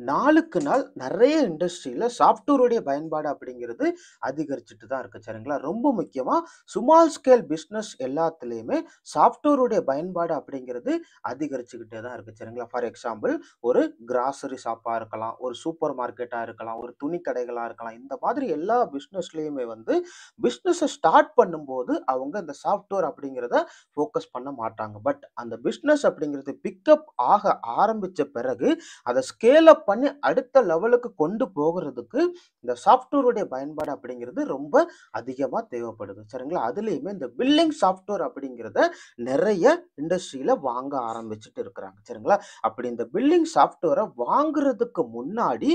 நாளுக்கு நாள் நெறைய இண்டஸ்ட்ரியில சாஃப்ட்வேருடைய பயன்பாடு அப்படிங்கிறது அதிகரிச்சுட்டு தான் இருக்கு. சரிங்களா? ரொம்ப முக்கியமா ஸ்மால் ஸ்கேல் பிசினஸ் எல்லாத்துலயுமே சாஃப்ட்வேருடைய பயன்பாடு அப்படிங்கிறது அதிகரிச்சுக்கிட்டே தான் இருக்கு. சரிங்களா? ஃபார் எக்ஸாம்பிள் ஒரு கிராசரி ஷாப்பா இருக்கலாம், ஒரு சூப்பர் மார்க்கெட்டா இருக்கலாம், ஒரு துணி கடைகளா இருக்கலாம். இந்த மாதிரி எல்லா பிசினஸ்லயுமே வந்து பிசினஸ ஸ்டார்ட் பண்ணும்போது அவங்க இந்த சாஃப்ட்வேர் அப்படிங்கிறத ஃபோக்கஸ் பண்ண மாட்டாங்க. பட் அந்த பிசினஸ் அப்படிங்கிறது பிக்கப் ஆக ஆரம்பிச்ச பிறகு அத ஸ்கேல் அப் பண்ணி அடுத்த லெவலுக்கு கொண்டு போகுறதுக்கு இந்த சாஃப்ட்வேருடைய பயன்பாடு அப்படிங்கிறது ரொம்ப அதிகமா தேவைப்படுது. சரிங்களா? அதுலயுமே இந்த பில்லிங் சாஃப்ட்வேர் அப்படிங்கிறத நெறைய இண்டஸ்ட்ரியில வாங்க ஆரம்பிச்சுட்டு இருக்கிறாங்க. சரிங்களா? அப்படி இந்த பில்லிங் சாஃப்ட்வேர வாங்குறதுக்கு முன்னாடி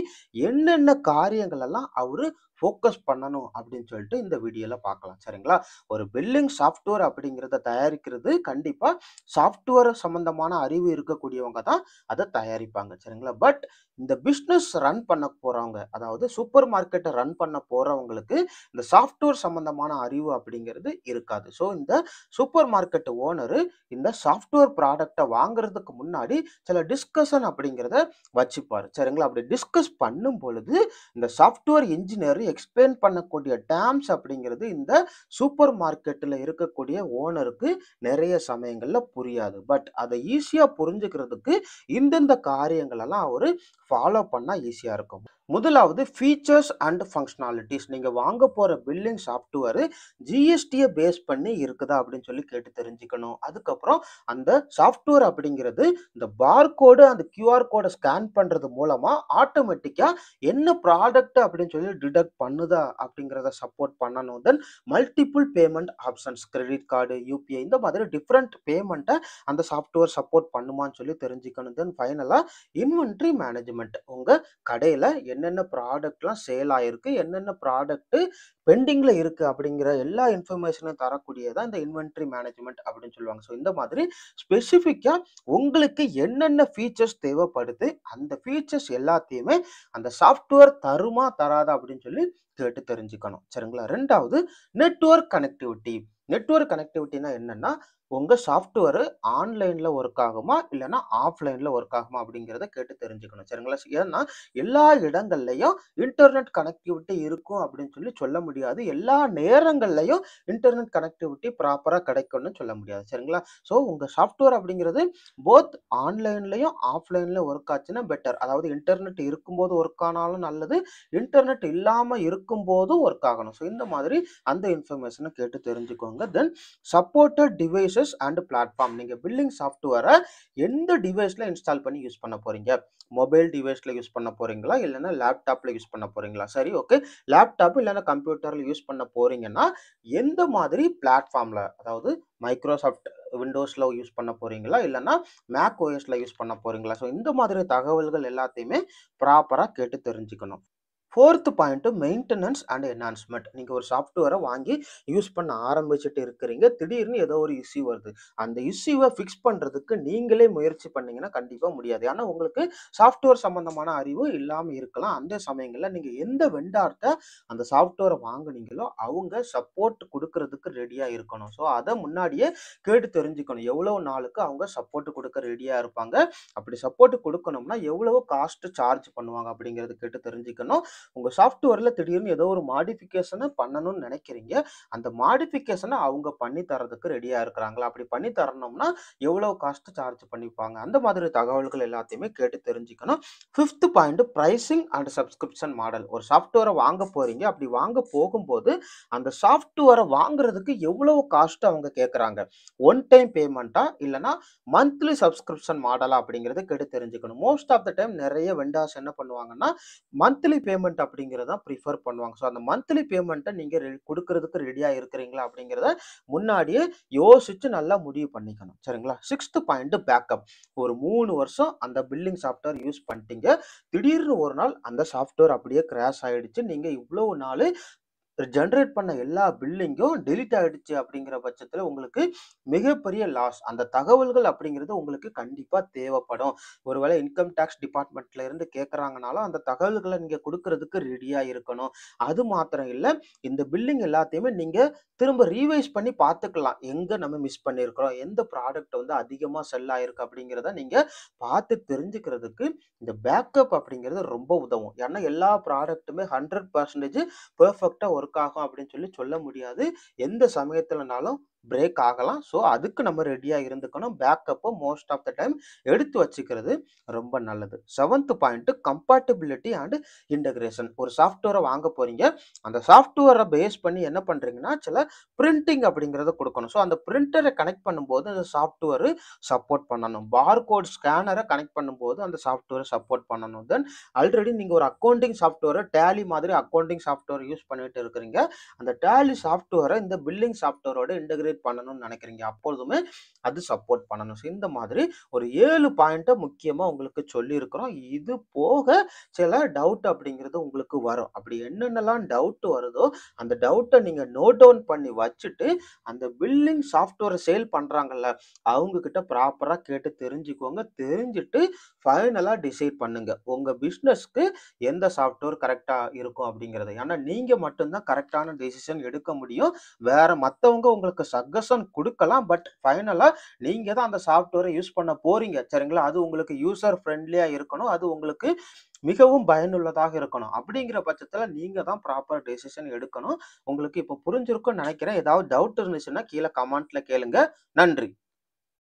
என்னென்ன காரியங்கள் எல்லாம் அவரு ஃபோக்கஸ் பண்ணணும் அப்படின்னு சொல்லிட்டு இந்த வீடியோல பார்க்கலாம். சரிங்களா? ஒரு பில்லிங் சாஃப்ட்வேர் அப்படிங்கிறத தயாரிக்கிறது கண்டிப்பா சாஃப்ட்வேர் சம்பந்தமான அறிவு இருக்கக்கூடியவங்க தான் அத தயாரிப்பாங்க. சரிங்களா? பட் இந்த பிசினஸ் ரன் பண்ண போறவங்க, அதாவது சூப்பர் மார்க்கெட்ட ரன் பண்ண போறவங்களுக்கு இந்த சாஃப்ட்வேர் சம்பந்தமான அறிவு அப்படிங்கிறது இருக்காது. ஸோ இந்த சூப்பர் மார்க்கெட் ஓனரு இந்த சாஃப்ட்வேர் ப்ராடக்ட்ட வாங்குறதுக்கு முன்னாடி சில டிஸ்கஷன் அப்படிங்கிறத வச்சுப்பாரு. சரிங்களா? அப்படி டிஸ்கஸ் பண்ணும் பொழுது இந்த சாஃப்ட்வேர் இன்ஜினியர் எக்ஸ்பிளைன் பண்ணக்கூடிய டெர்ம்ஸ் அப்படிங்கிறது இந்த சூப்பர் மார்க்கெட்ல இருக்கக்கூடிய ஓனருக்கு நிறைய சமயங்கள்ல புரியாது. பட் அத ஈஸியா புரிஞ்சுக்கிறதுக்கு இந்தந்த காரியங்கள் எல்லாம் அவரு ஃபாலோ பண்ணா ஈஸியா இருக்கும். முதலாவது ஃபீச்சர்ஸ் அண்ட் ஃபங்ஷனாலிட்டீஸ். நீங்க வாங்க போற பில்லிங் சாஃப்ட்வேர் ஜிஎஸ்டிய பேஸ் பண்ணி இருக்குதா அப்படின்னு சொல்லி கேட்டு தெரிஞ்சுக்கணும். அதுக்கப்புறம் அந்த சாஃப்ட்வேர் அப்படிங்கிறது இந்த பார்கோடு அந்த கியூஆர் கோட ஸ்கேன் பண்றது மூலமா ஆட்டோமேட்டிக்கா என்ன ப்ராடக்ட் அப்படின்னு சொல்லி டிடெக்ட் பண்ணுதா அப்படிங்கிறத சப்போர்ட் பண்ணணும். தென் multiple payment options, credit card, UPI இந்த மாதிரி டிஃபரெண்ட் பேமெண்ட்டை அந்த சாஃப்ட்வேர் சப்போர்ட் பண்ணுமான்னு சொல்லி தெரிஞ்சுக்கணும். தென் ஃபைனலா இன்வென்டரி மேனேஜ்மெண்ட். உங்க கடையில என்னென்ன ப்ராடக்ட்லாம் சேல் ஆயிருக்கு, என்னென்ன ப்ராடக்ட் பெண்டிங்ல இருக்கு அப்படிங்கிற எல்லா இன்ஃபர்மேஷனும் தரக்கூடியதான் இந்த இன்வென்டரி மேனேஜ்மெண்ட் அப்படின்னு சொல்லுவாங்க. ஸோ இந்த மாதிரி ஸ்பெசிஃபிக்கா உங்களுக்கு என்னென்ன ஃபீச்சர்ஸ் தேவைப்படுது, அந்த ஃபீச்சர்ஸ் எல்லாத்தையுமே அந்த சாஃப்ட்வேர் தருமா தராதா அப்படின்னு சொல்லி கேட்டு தெரிஞ்சுக்கணும். சரிங்களா? 2வது நெட்வொர்க் கனெக்டிவிட்டி. நெட்வொர்க் கனெக்டிவிட்டினா என்னன்னா, உங்க சாஃப்ட்வேர் ஆன்லைன்ல ஒர்க் ஆகுமா? இல்லன்னா ஆஃப்லைன்ல ஒர்க் ஆகுமா? அப்படிங்கிறத கேட்டு தெரிஞ்சுக்கணும். சரிங்களா? ஏன்னா எல்லா இடங்கள்லயும் இன்டர்நெட் கனெக்டிவிட்டி இருக்கும் அப்படின்னு சொல்லி சொல்ல முடியாது. எல்லா நேரங்கள்லயும் இன்டர்நெட் கனெக்டிவிட்டி ப்ராப்பரா கிடைக்கும்னு சொல்ல முடியாது. சரிங்களா? ஸோ உங்க சாஃப்ட்வேர் அப்படிங்கிறது போத் ஆன்லைன்லயும் ஆஃப்லைன்லயும் ஒர்க் ஆச்சுன்னா பெட்டர். அதாவது இன்டர்நெட் இருக்கும்போது ஒர்க் ஆனாலும் நல்லது, இன்டர்நெட் இல்லாம இருக்கும்போதும் ஒர்க் ஆகணும். ஸோ இந்த மாதிரி அந்த இன்ஃபர்மேஷனை கேட்டு தெரிஞ்சுக்கோங்க. தென் சப்போர்ட்டட் டிவைசஸ் அண்ட் பிளாட்ஃபார்ம். நீங்க பில்லிங் சாஃப்ட்வேரை எந்த டிவைஸ்ல இன்ஸ்டால் பண்ணி யூஸ் பண்ண போறீங்க? மொபைல் டிவைஸ்ல யூஸ் பண்ண போறீங்களா? இல்லைன்னா லேப்டாப்ல யூஸ் பண்ண போறீங்களா? சரி, ஓகே. லேப்டாப் இல்லைன்னா கம்ப்யூட்டர்ல யூஸ் பண்ண போறீங்கன்னா எந்த மாதிரி பிளாட்ஃபார்ம்ல, அதாவது மைக்ரோசாஃப்ட் விண்டோஸ்ல யூஸ் பண்ண போறீங்களா? இல்லன்னா மேக் ஓஎஸ்ல யூஸ் பண்ண போறீங்களா? ஸோ இந்த மாதிரி தகவல்கள் எல்லாத்தையுமே ப்ராப்பரா கேட்டு தெரிஞ்சுக்கணும். 4த் பாயிண்ட் மெயின்டெனன்ஸ் அண்ட் என்ஹான்ஸ்மென்ட். நீங்க ஒரு சாஃப்ட்வேரை வாங்கி யூஸ் பண்ண ஆரம்பிச்சுட்டு இருக்கிறீங்க. திடீர்னு ஏதோ ஒரு இஷ்யூ வருது. அந்த இஷ்யூவை ஃபிக்ஸ் பண்றதுக்கு நீங்களே முயற்சி பண்ணீங்கன்னா கண்டிப்பா முடியாது. ஆனா உங்களுக்கு சாஃப்ட்வேர் சம்பந்தமான அறிவு இல்லாம இருக்கலாம். அந்த சமயங்கள்ல நீங்க எந்த வெண்டார்ட்ட அந்த சாஃப்ட்வேரை வாங்குனீங்களோ அவங்க சப்போர்ட் குடுக்கறதுக்கு ரெடியா இருக்கணும். ஸோ அத முன்னாடியே கேட்டு தெரிஞ்சுக்கணும். எவ்வளவு நாளுக்கு அவங்க சப்போர்ட் குடுக்க ரெடியா இருப்பாங்க. அப்படி சப்போர்ட் குடுக்கணும்னா எவ்வளவு காஸ்ட் சார்ஜ் பண்ணுவாங்க அப்படிங்கிறது கேட்டு தெரிஞ்சுக்கணும். உங்க சாஃப்ட்வேர்ல திடீர்னு ஏதோ ஒரு மாடிஃபிகேஷன பண்ணணும்னு நினைக்கிறீங்க. அந்த மாடிஃபிகேஷன அவங்க பண்ணி தர்றதுக்கு ரெடியா இருக்கிறாங்களா? அப்படி பண்ணி தரணும்னா எவ்வளவு காஸ்ட் சார்ஜ் பண்ணிப்பாங்க? அந்த மாதிரி தகவல்கள் எல்லாத்தையுமே கேட்டு தெரிஞ்சுக்கணும். Fifth point pricing and subscription model. ஒரு சாஃப்ட்வேரை வாங்க போறீங்க. அப்படி வாங்க போகும்போது அந்த சாஃப்ட்வேரை வாங்குறதுக்கு எவ்வளவு காஸ்ட் அவங்க கேட்கறாங்க? ஒன் டைம் பேமெண்ட்டா? இல்லன்னா மந்த்லி சப்ஸ்கிரிப்ஷன் மாடலா? அப்படிங்கிறத கேட்டு தெரிஞ்சுக்கணும். மோஸ்ட் ஆஃப் த டைம் நிறைய வெண்டார்ஸ் என்ன பண்ணுவாங்கன்னா, மந்த்லி பேமெண்ட் அப்படிங்கிறத ப்ரிஃபர் பண்ணுவாங்க. ஸோ அந்த மந்த்லி பேமெண்ட்டை நீங்க குடுக்கறதுக்கு ரெடியா இருக்கிறீங்களா? அப்படிங்கிறத முன்னாடியே யோசிச்சு நல்லா முடிவு பண்ணிக்கணும். சரிங்களா? 6த் பாயிண்ட் பேக்கப். ஒரு 3 வருஷம் அந்த பில்லிங் சாஃப்ட்வேர் யூஸ் பண்ணிட்டீங்க. திடீர்னு ஒரு நாள் அந்த சாஃப்ட்வேர் அப்படியே கிராஷ் ஆயிடுச்சு. நீங்க இவ்வளவு நாளு ஜெனரேட் பண்ண எல்லா பில்லிங்கும் டெலீட் ஆயிடுச்சு அப்படிங்கிற பட்சத்துல உங்களுக்கு மிகப்பெரிய லாஸ். அந்த தகவல்கள் அப்படிங்கிறது உங்களுக்கு கண்டிப்பா தேவைப்படும். ஒருவேளை இன்கம் டாக்ஸ் டிபார்ட்மெண்ட்ல இருந்து கேட்கறாங்கனாலும் அந்த தகவல்கள நீங்க குடுக்குறதுக்கு ரெடியா இருக்கணும். அது மாத்திரம் இல்ல, இந்த பில்லிங் எல்லாத்தையுமே நீங்க திரும்ப ரீவைஸ் பண்ணி பார்த்துக்கலாம். எங்க நம்ம மிஸ் பண்ணியிருக்கிறோம், எந்த ப்ராடக்ட் வந்து அதிகமா செல் ஆயிருக்கு அப்படிங்கிறத நீங்க பார்த்து தெரிஞ்சுக்கிறதுக்கு இந்த பேக்கப் அப்படிங்கிறது ரொம்ப உதவும். ஏன்னா எல்லா ப்ராடக்ட்டுமே 100% பெர்ஃபெக்ட்டா ஒர்க் ஆகும் அப்படின்னு சொல்ல முடியாது. எந்த சமயத்துலனாலும் பிரேக் ஆகலாம். ஸோ அதுக்கு நம்ம ரெடியா இருந்துக்கணும். பேக்கப்ப மோஸ்ட் ஆஃப் த டைம் எடுத்து வச்சுக்கிறது ரொம்ப நல்லது. 7த் பாயிண்ட் கம்பேட்டிபிலிட்டி அண்ட் இன்டகிரேஷன். ஒரு சாஃப்ட்வேர வாங்க போறீங்க. அந்த சாஃப்ட்வேர பேஸ் பண்ணி என்ன பண்றீங்கன்னா, சில பிரிண்டிங் அப்படிங்கிறத குடுக்கணும். ஸோ அந்த பிரிண்டர கனெக்ட் பண்ணும்போது அந்த சாஃப்ட்வேர் சப்போர்ட் பண்ணணும். பார்கோட் ஸ்கேனர கனெக்ட் பண்ணும்போது அந்த சாஃப்ட்வேர சப்போர்ட் பண்ணணும். தென் ஆல்ரெடி நீங்க ஒரு அக்கவுண்டிங் சாஃப்ட்வேர டேலி மாதிரி அக்கவுண்டிங் சாஃப்ட்வேர் யூஸ் பண்ணிட்டு இருக்கிறீங்க. அந்த டேலி சாஃப்ட்வேர இந்த பில்லிங் சாஃப்ட்வேரோட இன்டகிரேட் பண்ணணும்னு நினைக்கிறீங்க. அப்பொழுதுமே அது சப்போர்ட் பண்ணணும். ஸோ இந்த மாதிரி ஒரு 7 பாயிண்ட்ட முக்கியமா உங்களுக்கு சொல்லியிருக்கிறோம். இது போக சில டவுட் அப்படிங்கிறது உங்களுக்கு வரும். அப்படி என்னென்னலாம் டவுட் வருதோ, அந்த டவுட்ட நீங்க நோட் டவுன் பண்ணி வச்சுட்டு, அந்த பில்லிங் சாஃப்ட்வேர சேல் பண்றாங்கல்ல, அவங்க கிட்ட ப்ராப்பரா கேட்டு தெரிஞ்சுக்கோங்க. தெரிஞ்சுட்டு ஃபைனலா டிசைட் பண்ணுங்க. உங்க பிசினஸ்க்கு எந்த சாஃப்ட்வேர் கரெக்ட்டா இருக்கும் அப்படிங்கிறது. ஏன்னா நீங்க மட்டும் தான் கரெக்ட்டான டெசிஷன் எடுக்க முடியும். வேற மத்தவங்க உங்களுக்கு சஜஷன் குடுக்கலாம். பட் ஃபைனலா நீங்க தான் அந்த சாஃப்ட்வேர யூஸ் பண்ண போறீங்க. சரிங்களா? அது உங்களுக்கு யூசர் ஃப்ரெண்ட்லியா இருக்கணும். அது உங்களுக்கு மிகவும் பயனுள்ளதாக இருக்கணும். அப்படிங்கிற பட்சத்துல நீங்க தான் ப்ராப்பர் டெசிஷன் எடுக்கணும். உங்களுக்கு இப்ப புரிஞ்சிருக்கும்னு நெனைக்கிறேன். ஏதாவது டவுட் இருந்துச்சுன்னா கீழ கமெண்ட்ல கேளுங்க. நன்றி.